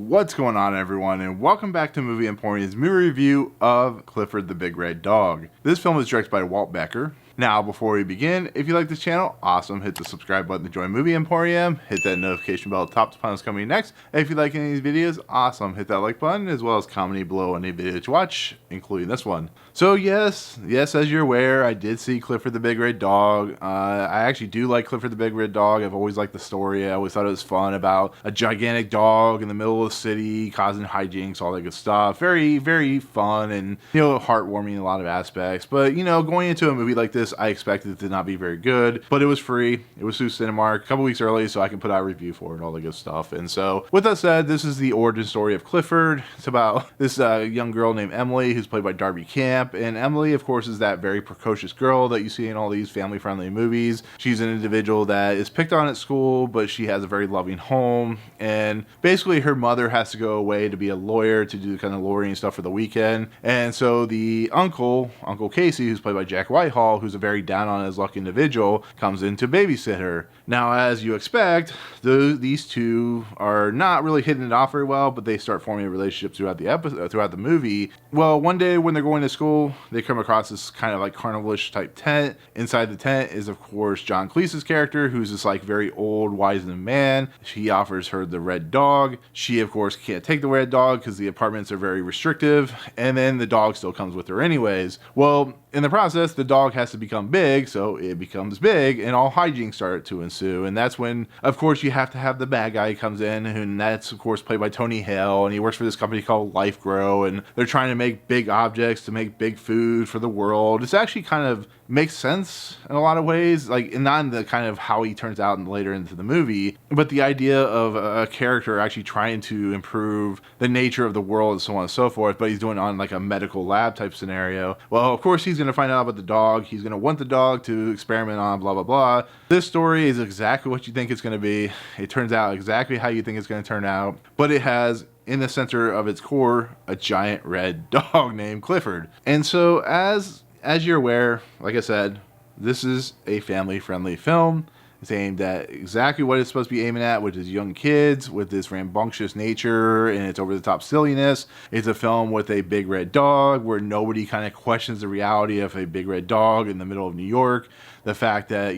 What's going on, everyone, and welcome back to Movie Emporium's movie review of Clifford the Big Red Dog. This film is directed by Walt Becker. Now, before we begin, if you like this channel, awesome, hit the subscribe button to join Movie Emporium, hit that notification bell at the top to find what's coming next, and if you like any of these videos, awesome, hit that like button, as well as comment below any video to watch, including this one. So yes, as you're aware, I did see Clifford the Big Red Dog. I actually do like Clifford the Big Red Dog. I've always liked the story. I always thought it was fun about a gigantic dog in the middle of the city, causing hijinks, all that good stuff. Very, very fun and, heartwarming in a lot of aspects. But, going into a movie like this, I expected it to not be very good, but it was free. It was through Cinemark a couple weeks early, so I can put out a review for it and all the good stuff. And so, with that said, this is the origin story of Clifford. It's about this young girl named Emily, who's played by Darby. And Emily, of course, is that very precocious girl that you see in all these family-friendly movies. She's an individual that is picked on at school, but she has a very loving home. And basically, her mother has to go away to be a lawyer to do kind of lawyering stuff for the weekend. And so the Uncle Casey, who's played by Jack Whitehall, who's a very down on his luck individual, comes in to babysit her. Now, as you expect, these two are not really hitting it off very well, but they start forming a relationship throughout the movie. Well, one day when they're going to school, they come across this kind of like carnivalish type tent. Inside the tent is, of course, Cleese's character, who's this like very old, wizened man. He offers her the red dog. She, of course, can't take the red dog because the apartments are very restrictive, and then the dog still comes with her anyways. Well, in the process, the dog has to become big, so it becomes big, and all hijinks start to ensue. And that's when, of course, you have to have the bad guy comes in, and that's, of course, played by Hale, and he works for this company called Life Grow, and they're trying to make big objects to make big food for the world. It's actually kind of makes sense in a lot of ways, like not in the kind of how he turns out later into the movie, but the idea of a character actually trying to improve the nature of the world and so on and so forth, but he's doing it on like a medical lab type scenario. Well, of course, he's going to find out about the dog. He's going to want the dog to experiment on, blah, blah, blah. This story is exactly what you think it's going to be. It turns out exactly how you think it's going to turn out, but it has, in the center of its core, a giant red dog named Clifford. And so as you're aware, like I said, this is a family-friendly film. It's aimed at exactly what it's supposed to be aiming at, which is young kids with this rambunctious nature and its over-the-top silliness. It's a film with a big red dog where nobody kind of questions the reality of a big red dog in the middle of New York. The fact that,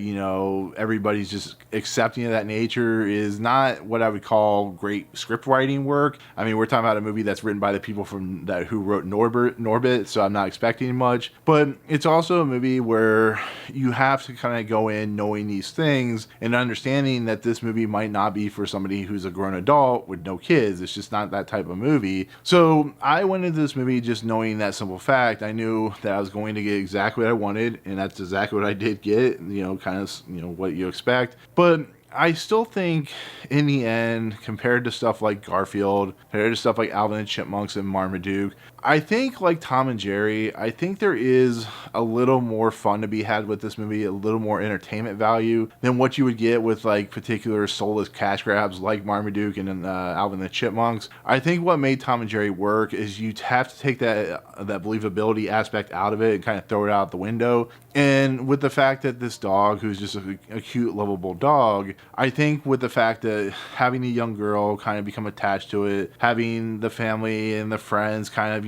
everybody's just accepting of that nature is not what I would call great script writing work. I mean, we're talking about a movie that's written by the people who wrote Norbit, so I'm not expecting much. But it's also a movie where you have to kind of go in knowing these things and understanding that this movie might not be for somebody who's a grown adult with no kids. It's just not that type of movie. So I went into this movie just knowing that simple fact. I knew that I was going to get exactly what I wanted, and that's exactly what I did get. What you expect. But I still think in the end, compared to stuff like Garfield, compared to stuff like Alvin and Chipmunks and Marmaduke, I think like Tom and Jerry, I think there is a little more fun to be had with this movie, a little more entertainment value than what you would get with like particular soulless cash grabs like Marmaduke and Alvin and the Chipmunks. I think what made Tom and Jerry work is you have to take that believability aspect out of it and kind of throw it out the window. And with the fact that this dog, who's just a cute, lovable dog, I think with the fact that having a young girl kind of become attached to it, having the family and the friends kind of,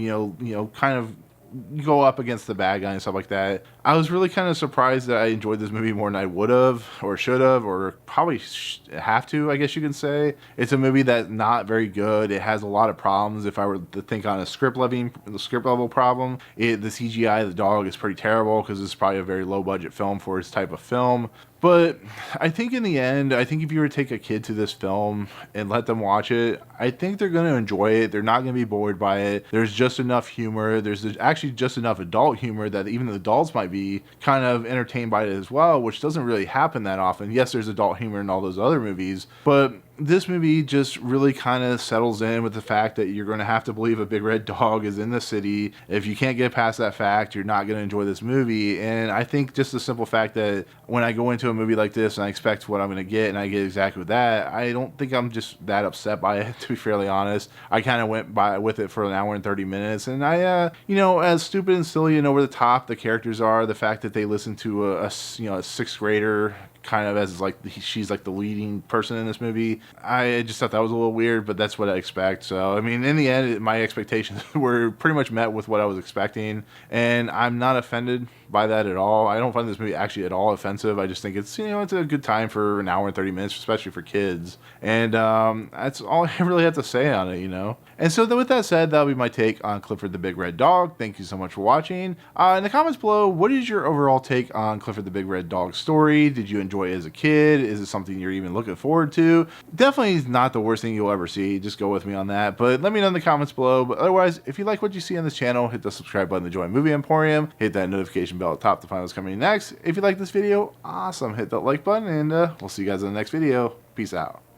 kind of go up against the bad guy and stuff like that, I was really kind of surprised that I enjoyed this movie more than I would have or should have or probably have to, I guess you can say. It's a movie that's not very good. It has a lot of problems. If I were to think on a script level problem, the CGI of the dog is pretty terrible because it's probably a very low budget film for its type of film. But I think in the end, if you were to take a kid to this film and let them watch it, I think they're going to enjoy it. They're not going to be bored by it. There's just enough humor. There's actually just enough adult humor that even the adults might be kind of entertained by it as well, which doesn't really happen that often. Yes, there's adult humor in all those other movies, but this movie just really kind of settles in with the fact that you're going to have to believe a big red dog is in the city. If you can't get past that fact, you're not going to enjoy this movie. And I think just the simple fact that when I go into a movie like this and I expect what I'm going to get and I get exactly that, I don't think I'm just that upset by it, to be fairly honest. I kind of went by with it for an hour and 30 minutes. And I, as stupid and silly and over the top the characters are, the fact that they listen to a sixth grader kind of as like she's like the leading person in this movie. I just thought that was a little weird, but that's what I expect. So I mean, in the end, my expectations were pretty much met with what I was expecting, and I'm not offended by that at all. I don't find this movie actually at all offensive. I just think it's, it's a good time for an hour and 30 minutes, especially for kids. And that's all I really have to say on it. And so with that said, that'll be my take on Clifford the Big Red Dog. Thank you so much for watching. In the comments below, what is your overall take on Clifford the Big Red Dog story? Did you enjoy it as a kid? Is it something you're even looking forward to? Definitely not the worst thing you'll ever see. Just go with me on that. But let me know in the comments below. But otherwise, if you like what you see on this channel, hit the subscribe button to join Movie Emporium. Hit that notification bell at the top to find what's coming next. If you like this video, awesome. Hit that like button, and we'll see you guys in the next video. Peace out.